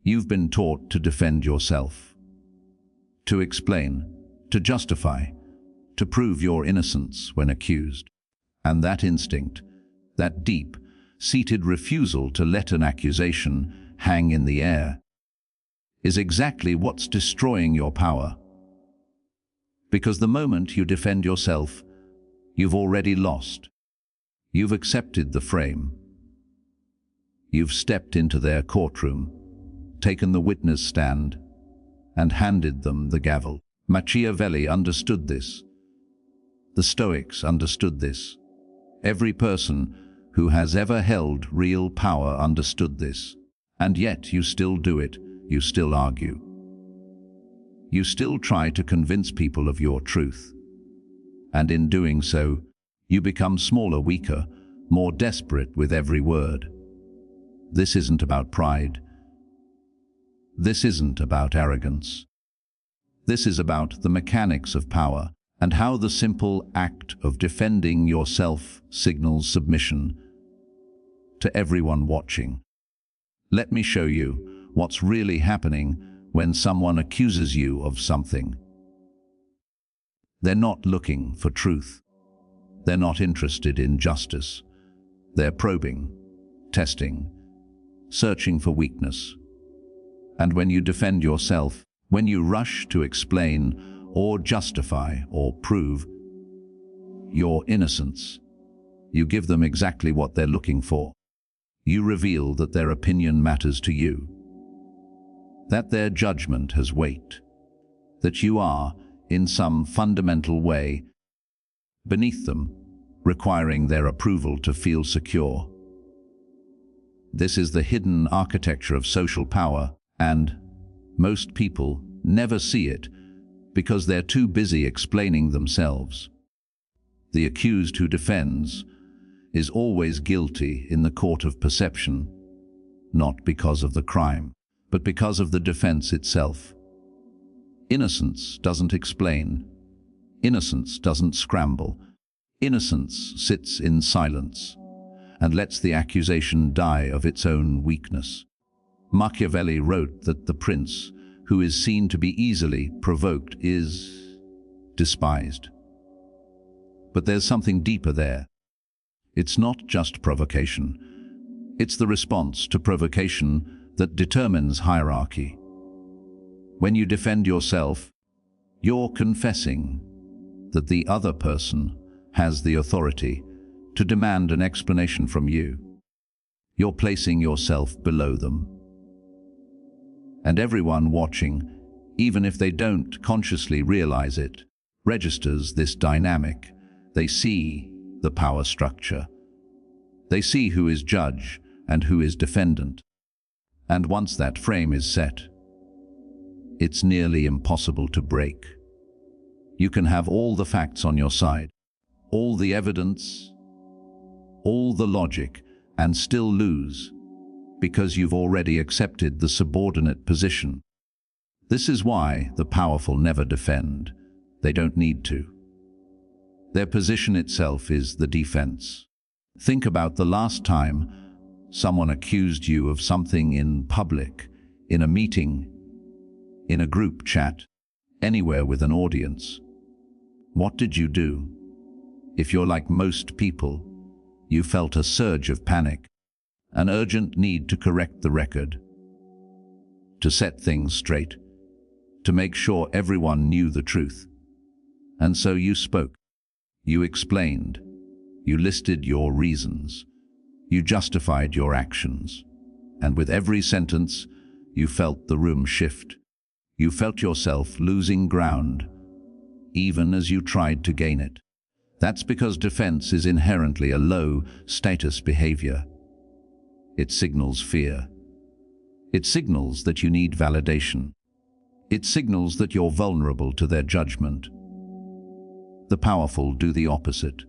You've been taught to defend yourself, to explain, to justify, to prove your innocence when accused. And that instinct, that deep-seated refusal to let an accusation hang in the air, is exactly what's destroying your power. Because the moment you defend yourself, you've already lost. You've accepted the frame. You've stepped into their courtroom, taken the witness stand, and handed them the gavel. Machiavelli understood this. The Stoics understood this. Every person who has ever held real power understood this. And yet you still do it. You still argue. You still try to convince people of your truth. And in doing so, you become smaller, weaker, more desperate with every word. This isn't about pride. This isn't about arrogance. This is about the mechanics of power and how the simple act of defending yourself signals submission to everyone watching. Let me show you what's really happening when someone accuses you of something. They're not looking for truth. They're not interested in justice. They're probing, testing, searching for weakness. And when you defend yourself, when you rush to explain or justify or prove your innocence, you give them exactly what they're looking for. You reveal that their opinion matters to you, that their judgment has weight, that you are, in some fundamental way, beneath them, requiring their approval to feel secure. This is the hidden architecture of social power, and most people never see it because they're too busy explaining themselves. The accused who defends is always guilty in the court of perception, not because of the crime, but because of the defense itself. Innocence doesn't explain. Innocence doesn't scramble. Innocence sits in silence and lets the accusation die of its own weakness. Machiavelli wrote that the prince who is seen to be easily provoked is despised. But there's something deeper there. It's not just provocation. It's the response to provocation that determines hierarchy. When you defend yourself, you're confessing that the other person has the authority to demand an explanation from you. You're placing yourself below them. And everyone watching, even if they don't consciously realize it, registers this dynamic. They see the power structure. They see who is judge and who is defendant. And once that frame is set, it's nearly impossible to break. You can have all the facts on your side, all the evidence, all the logic, and still lose, because you've already accepted the subordinate position. This is why the powerful never defend. They don't need to. Their position itself is the defense. Think about the last time someone accused you of something in public, in a meeting, in a group chat, anywhere with an audience. What did you do? If you're like most people, you felt a surge of panic, an urgent need to correct the record, to set things straight, to make sure everyone knew the truth. And so you spoke. You explained. You listed your reasons. You justified your actions. And with every sentence, you felt the room shift. You felt yourself losing ground, even as you tried to gain it. That's because defense is inherently a low-status behavior. It signals fear. It signals that you need validation. It signals that you're vulnerable to their judgment. The powerful do the opposite.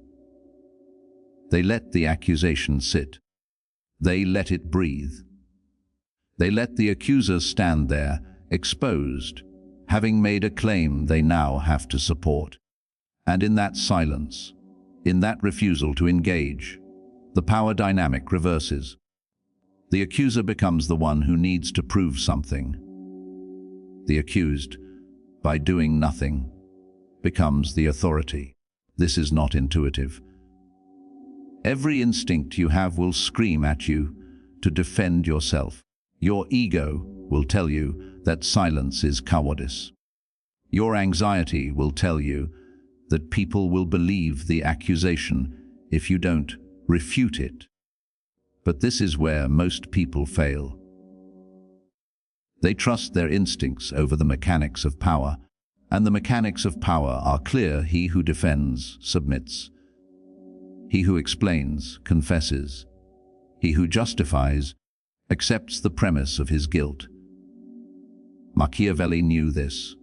They let the accusation sit. They let it breathe. They let the accuser stand there, exposed, having made a claim they now have to support. And in that silence, in that refusal to engage, the power dynamic reverses. The accuser becomes the one who needs to prove something. The accused, by doing nothing, becomes the authority. This is not intuitive. Every instinct you have will scream at you to defend yourself. Your ego will tell you that silence is cowardice. Your anxiety will tell you that people will believe the accusation if you don't refute it. But this is where most people fail. They trust their instincts over the mechanics of power, and the mechanics of power are clear. He who defends submits. He who explains confesses. He who justifies accepts the premise of his guilt. Machiavelli knew this.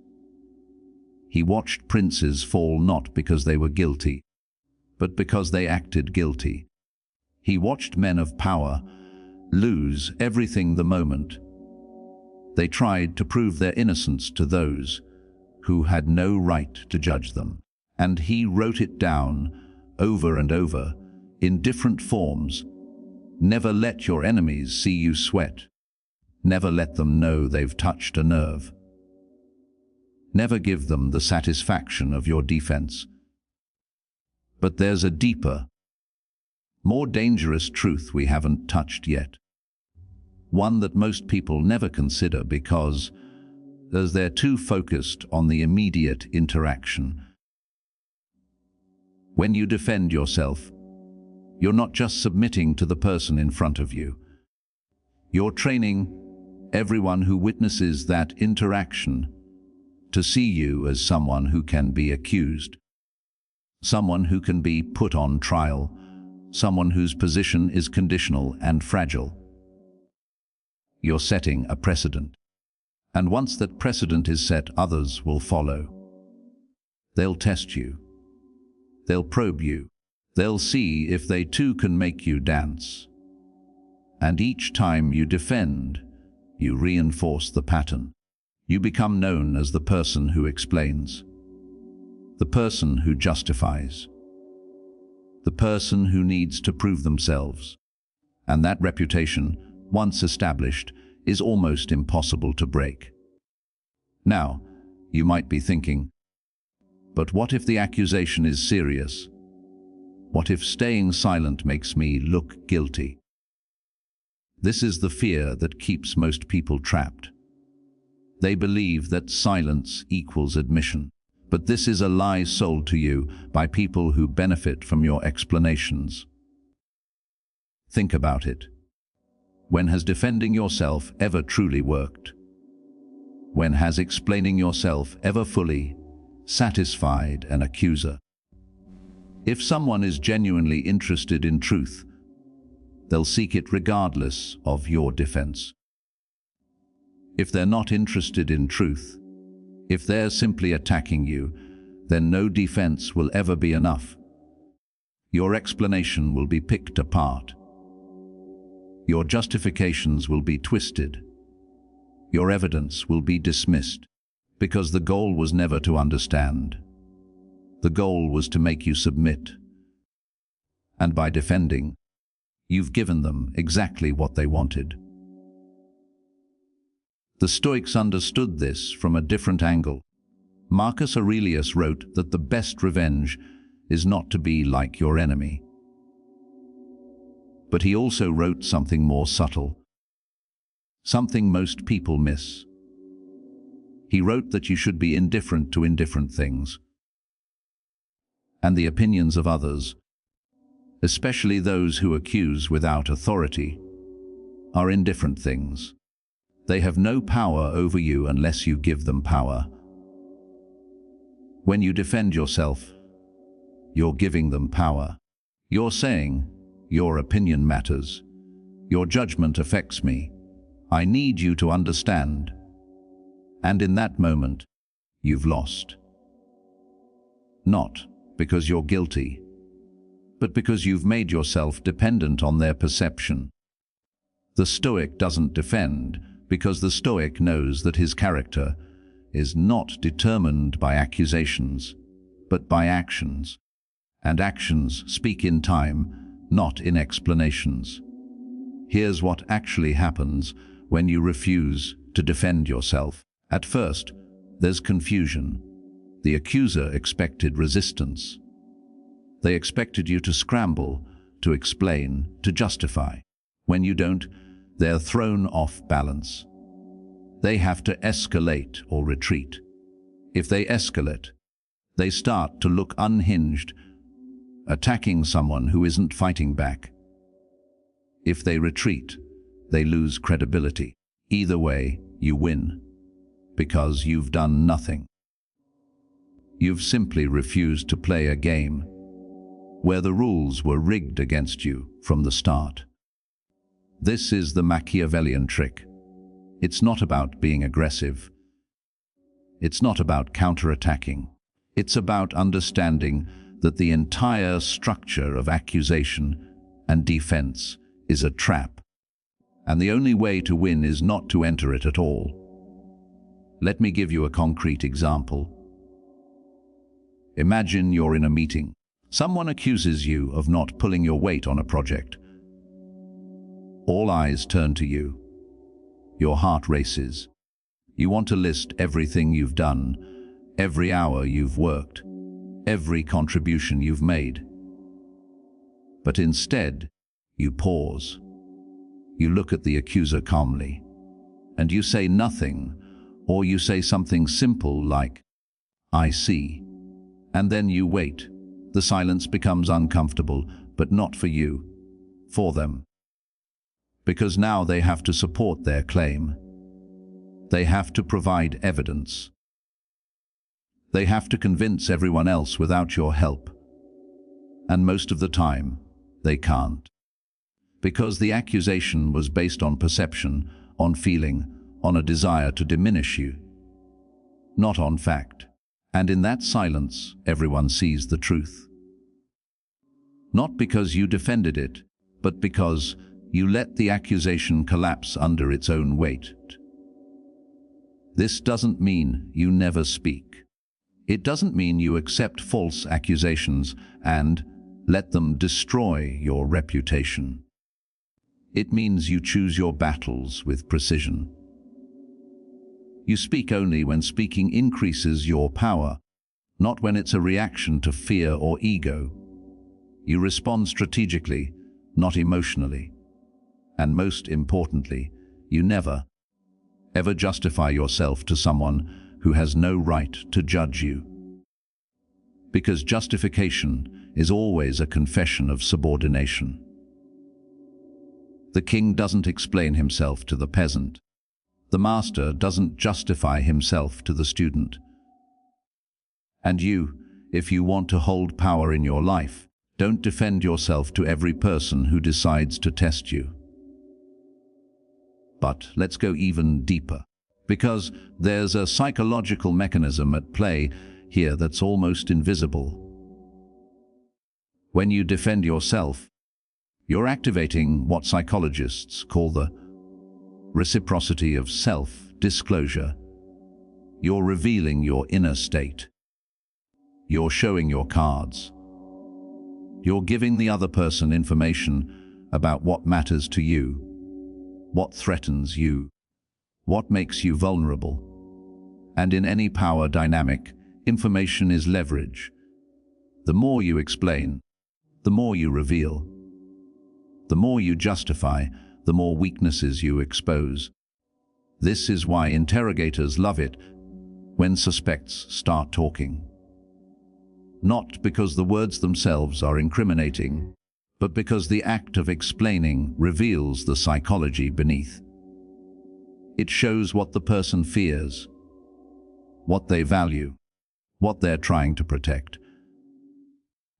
He watched princes fall not because they were guilty, but because they acted guilty. He watched men of power lose everything the moment they tried to prove their innocence to those who had no right to judge them. And he wrote it down over and over in different forms. Never let your enemies see you sweat. Never let them know they've touched a nerve. Never give them the satisfaction of your defense. But there's a deeper, more dangerous truth we haven't touched yet. One that most people never consider because they're too focused on the immediate interaction. When you defend yourself, you're not just submitting to the person in front of you. You're training everyone who witnesses that interaction to see you as someone who can be accused, someone who can be put on trial, someone whose position is conditional and fragile. You're setting a precedent. And once that precedent is set, others will follow. They'll test you. They'll probe you. They'll see if they too can make you dance. And each time you defend, you reinforce the pattern. You become known as the person who explains, the person who justifies, the person who needs to prove themselves. And that reputation, once established, is almost impossible to break. Now, you might be thinking, but what if the accusation is serious? What if staying silent makes me look guilty? This is the fear that keeps most people trapped. They believe that silence equals admission. But this is a lie sold to you by people who benefit from your explanations. Think about it. When has defending yourself ever truly worked? When has explaining yourself ever fully satisfied an accuser? If someone is genuinely interested in truth, they'll seek it regardless of your defense. If they're not interested in truth, if they're simply attacking you, then no defense will ever be enough. Your explanation will be picked apart. Your justifications will be twisted. Your evidence will be dismissed, because the goal was never to understand. The goal was to make you submit. And by defending, you've given them exactly what they wanted. The Stoics understood this from a different angle. Marcus Aurelius wrote that the best revenge is not to be like your enemy. But he also wrote something more subtle, something most people miss. He wrote that you should be indifferent to indifferent things, and the opinions of others, especially those who accuse without authority, are indifferent things. They have no power over you unless you give them power. When you defend yourself, you're giving them power. You're saying, your opinion matters. Your judgment affects me. I need you to understand. And in that moment, you've lost. Not because you're guilty, but because you've made yourself dependent on their perception. The Stoic doesn't defend because the Stoic knows that his character is not determined by accusations, but by actions. And actions speak in time, not in explanations. Here's what actually happens when you refuse to defend yourself. At first, there's confusion. The accuser expected resistance. They expected you to scramble, to explain, to justify. When you don't, they're thrown off balance. They have to escalate or retreat. If they escalate, they start to look unhinged, attacking someone who isn't fighting back. If they retreat, they lose credibility. Either way, you win, because you've done nothing. You've simply refused to play a game where the rules were rigged against you from the start. This is the Machiavellian trick. It's not about being aggressive. It's not about counterattacking. It's about understanding that the entire structure of accusation and defense is a trap, and the only way to win is not to enter it at all. Let me give you a concrete example. Imagine you're in a meeting. Someone accuses you of not pulling your weight on a project. All eyes turn to you. Your heart races. You want to list everything you've done, every hour you've worked, every contribution you've made. But instead, you pause. You look at the accuser calmly, and you say nothing, or you say something simple like, "I see." And then you wait. The silence becomes uncomfortable, but not for you, for them. Because now they have to support their claim. They have to provide evidence. They have to convince everyone else without your help. And most of the time, they can't. Because the accusation was based on perception, on feeling, on a desire to diminish you, not on fact. And in that silence, everyone sees the truth. Not because you defended it, but because you let the accusation collapse under its own weight. This doesn't mean you never speak. It doesn't mean you accept false accusations and let them destroy your reputation. It means you choose your battles with precision. You speak only when speaking increases your power, not when it's a reaction to fear or ego. You respond strategically, not emotionally. And most importantly, you never, ever justify yourself to someone who has no right to judge you. Because justification is always a confession of subordination. The king doesn't explain himself to the peasant. The master doesn't justify himself to the student. And you, if you want to hold power in your life, don't defend yourself to every person who decides to test you. But let's go even deeper, because there's a psychological mechanism at play here that's almost invisible. When you defend yourself, you're activating what psychologists call the reciprocity of self-disclosure. You're revealing your inner state. You're showing your cards. You're giving the other person information about what matters to you, what threatens you, what makes you vulnerable. And in any power dynamic, information is leverage. The more you explain, the more you reveal. The more you justify, the more weaknesses you expose. This is why interrogators love it when suspects start talking. Not because the words themselves are incriminating, but because the act of explaining reveals the psychology beneath. It shows what the person fears, what they value, what they're trying to protect.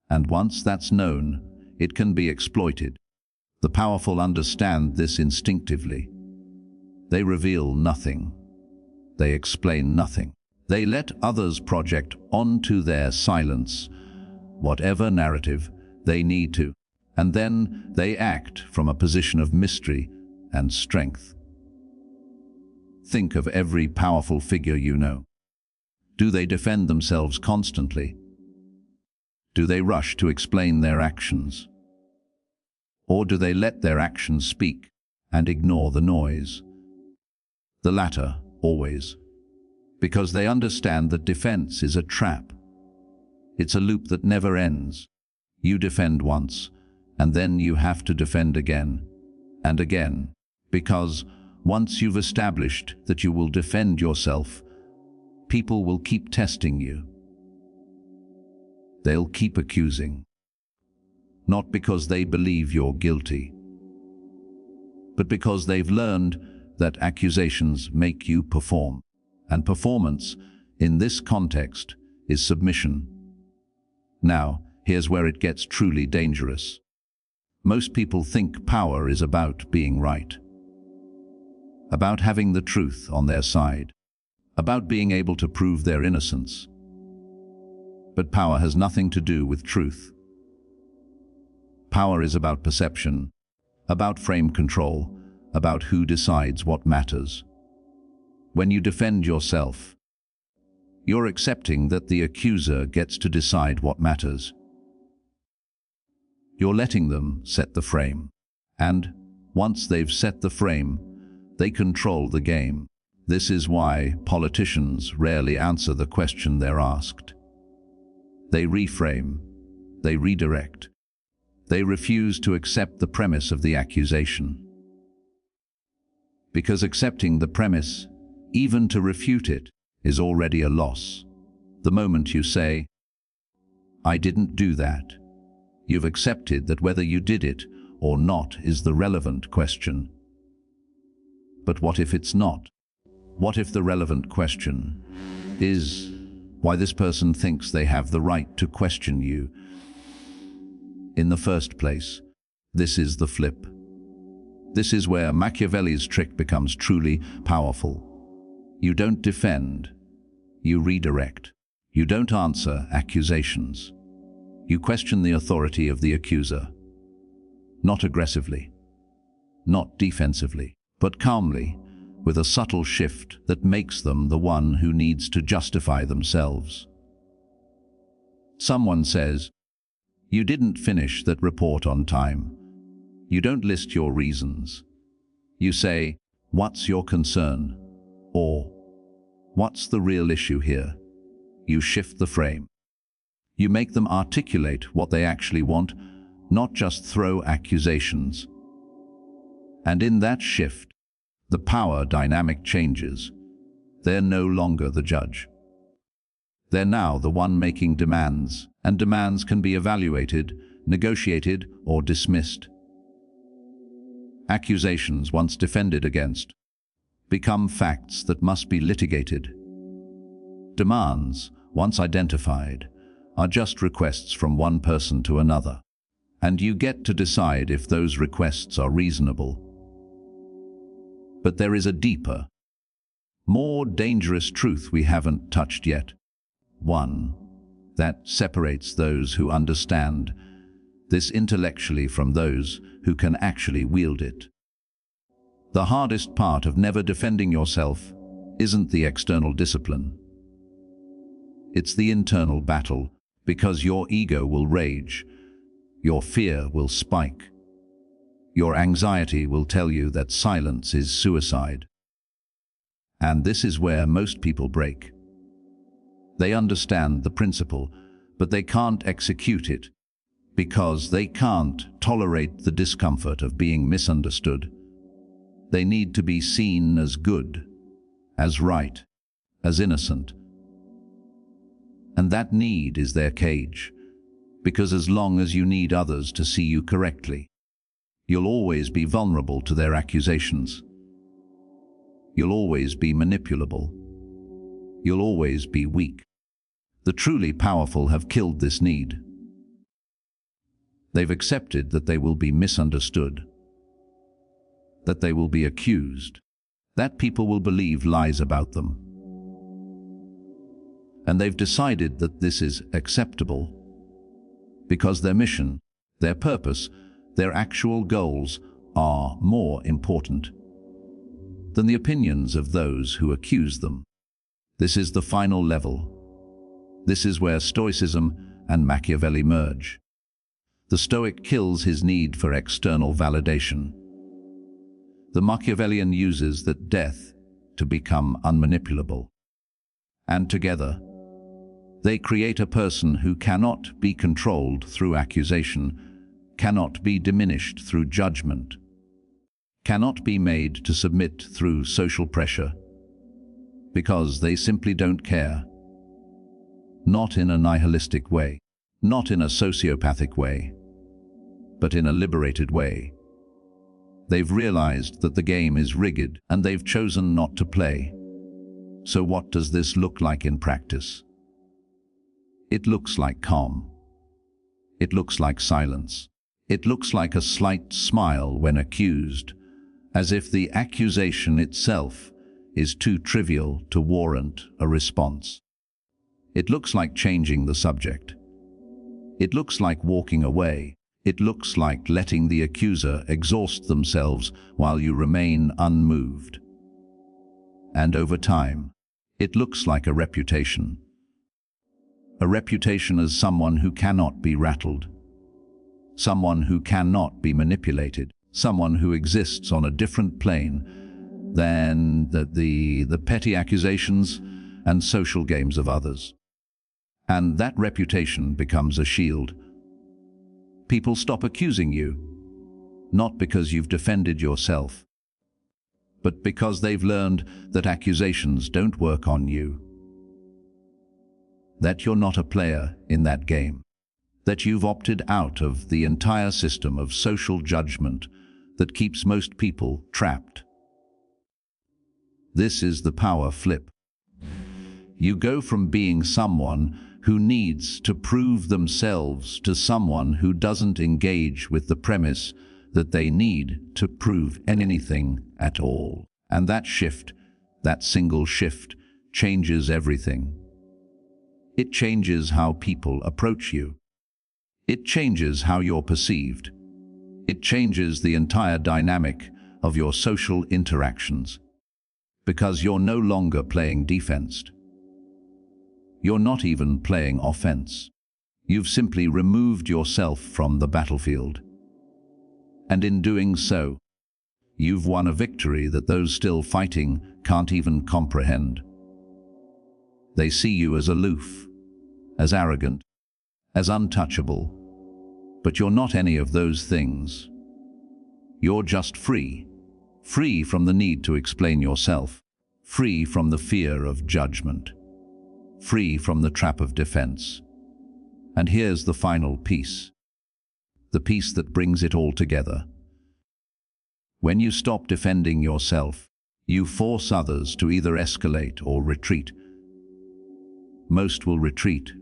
And once that's known, it can be exploited. The powerful understand this instinctively. They reveal nothing. They explain nothing. They let others project onto their silence whatever narrative they need to, and then they act from a position of mystery and strength. Think of every powerful figure you know. Do they defend themselves constantly? Do they rush to explain their actions? Or do they let their actions speak? and ignore the noise. The latter, always. Because they understand that defense is a trap. It's a loop that never ends. You defend once, and then you have to defend again and again, because once you've established that you will defend yourself, people will keep testing you. They'll keep accusing. Not because they believe you're guilty, but because they've learned that accusations make you perform. And performance, in this context, is submission. Now, here's where it gets truly dangerous. Most people think power is about being right, about having the truth on their side, about being able to prove their innocence. But power has nothing to do with truth. Power is about perception, about frame control, about who decides what matters. When you defend yourself, you're accepting that the accuser gets to decide what matters. You're letting them set the frame. And once they've set the frame, they control the game. This is why politicians rarely answer the question they're asked. They reframe, they redirect, they refuse to accept the premise of the accusation. Because accepting the premise, even to refute it, is already a loss. The moment you say, "I didn't do that," you've accepted that whether you did it or not is the relevant question. But what if it's not? What if the relevant question is why this person thinks they have the right to question you? In the first place, this is the flip. This is where Machiavelli's trick becomes truly powerful. You don't defend, you redirect. You don't answer accusations. You question the authority of the accuser. Not aggressively, not defensively, but calmly, with a subtle shift that makes them the one who needs to justify themselves. Someone says, "You didn't finish that report on time." You don't list your reasons. You say, "What's your concern?" Or, "What's the real issue here?" You shift the frame. You make them articulate what they actually want, not just throw accusations. And in that shift, the power dynamic changes. They're no longer the judge. They're now the one making demands, and demands can be evaluated, negotiated, or dismissed. Accusations, once defended against, become facts that must be litigated. Demands, once identified, are just requests from one person to another, and you get to decide if those requests are reasonable. But there is a deeper, more dangerous truth we haven't touched yet. One that separates those who understand this intellectually from those who can actually wield it. The hardest part of never defending yourself isn't the external discipline. It's the internal battle, because your ego will rage, your fear will spike, your anxiety will tell you that silence is suicide. And this is where most people break. They understand the principle, but they can't execute it, because they can't tolerate the discomfort of being misunderstood. They need to be seen as good, as right, as innocent. And that need is their cage, because as long as you need others to see you correctly, you'll always be vulnerable to their accusations. You'll always be manipulable. You'll always be weak. The truly powerful have killed this need. They've accepted that they will be misunderstood, that they will be accused, that people will believe lies about them. And they've decided that this is acceptable because their mission, their purpose, their actual goals are more important than the opinions of those who accuse them. This is the final level. This is where Stoicism and Machiavelli merge. The Stoic kills his need for external validation. The Machiavellian uses that death to become unmanipulable. And together, they create a person who cannot be controlled through accusation, cannot be diminished through judgment, cannot be made to submit through social pressure, because they simply don't care. Not in a nihilistic way, not in a sociopathic way, but in a liberated way. They've realized that the game is rigged and they've chosen not to play. So what does this look like in practice? It looks like calm. It looks like silence. It looks like a slight smile when accused, as if the accusation itself is too trivial to warrant a response. It looks like changing the subject. It looks like walking away. It looks like letting the accuser exhaust themselves while you remain unmoved. And over time, it looks like a reputation. A reputation as someone who cannot be rattled, someone who cannot be manipulated, someone who exists on a different plane than the petty accusations and social games of others. And that reputation becomes a shield. People stop accusing you, not because you've defended yourself, but because they've learned that accusations don't work on you. That you're not a player in that game. That you've opted out of the entire system of social judgment that keeps most people trapped. This is the power flip. You go from being someone who needs to prove themselves to someone who doesn't engage with the premise that they need to prove anything at all. And that shift, that single shift, changes everything. It changes how people approach you. It changes how you're perceived. It changes the entire dynamic of your social interactions. Because you're no longer playing defense. You're not even playing offense. You've simply removed yourself from the battlefield. And in doing so, you've won a victory that those still fighting can't even comprehend. They see you as aloof, as arrogant, as untouchable, but you're not any of those things. You're just free, free from the need to explain yourself, free from the fear of judgment, free from the trap of defense. And here's the final piece, the piece that brings it all together. When you stop defending yourself, you force others to either escalate or retreat. Most will retreat.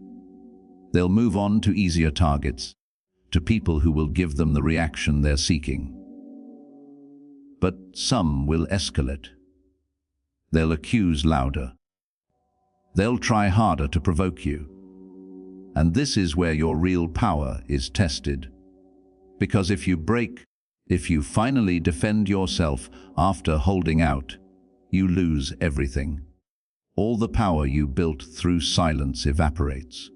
They'll move on to easier targets, to people who will give them the reaction they're seeking. But some will escalate. They'll accuse louder. They'll try harder to provoke you. And this is where your real power is tested. Because if you finally defend yourself after holding out, you lose everything. All the power you built through silence evaporates.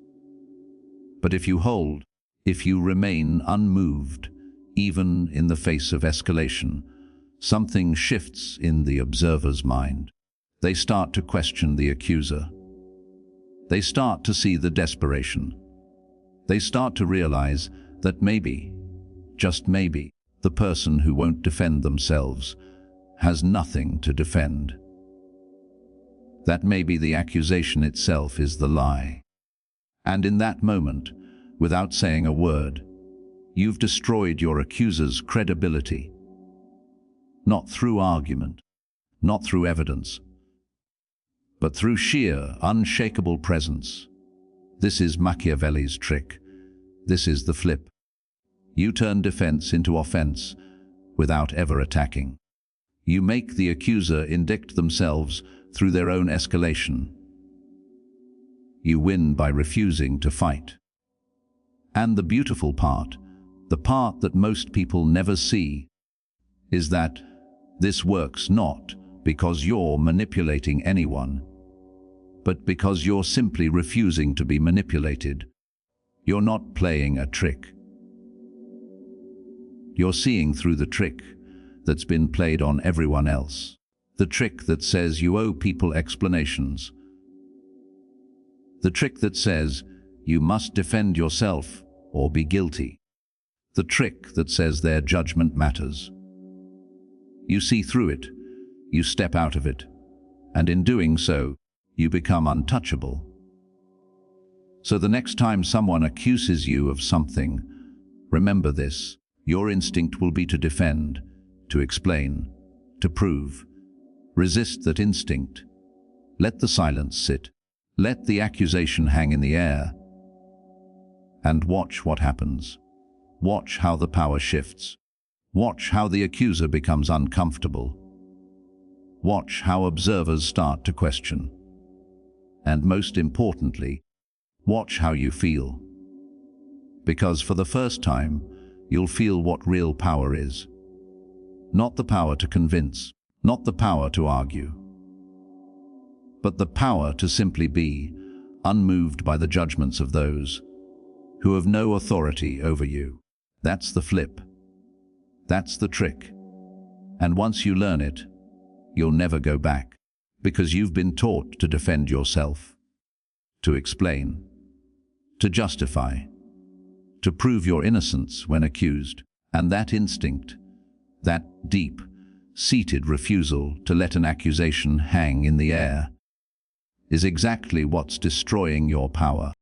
But if you hold, if you remain unmoved, even in the face of escalation, something shifts in the observer's mind. They start to question the accuser. They start to see the desperation. They start to realize that maybe, just maybe, the person who won't defend themselves has nothing to defend. That maybe the accusation itself is the lie. And in that moment, without saying a word, you've destroyed your accuser's credibility. Not through argument, not through evidence, but through sheer, unshakable presence. This is Machiavelli's trick. This is the flip. You turn defense into offense without ever attacking. You make the accuser indict themselves through their own escalation. You win by refusing to fight. And the beautiful part, the part that most people never see, is that this works not because you're manipulating anyone, but because you're simply refusing to be manipulated. You're not playing a trick. You're seeing through the trick, that's been played on everyone else. The trick that says you owe people explanations. The trick that says you must defend yourself or be guilty. The trick that says their judgment matters. You see through it, you step out of it, and in doing so, you become untouchable. So the next time someone accuses you of something, remember this: your instinct will be to defend, to explain, to prove. Resist that instinct. Let the silence sit. Let the accusation hang in the air. And watch what happens. Watch how the power shifts. Watch how the accuser becomes uncomfortable. Watch how observers start to question. And most importantly, watch how you feel. Because for the first time, you'll feel what real power is. Not the power to convince, not the power to argue, but the power to simply be, unmoved by the judgments of those who have no authority over you. That's the flip. That's the trick. And once you learn it, you'll never go back, because you've been taught to defend yourself, to explain, to justify, to prove your innocence when accused. And that instinct, that deep-seated refusal to let an accusation hang in the air, is exactly what's destroying your power.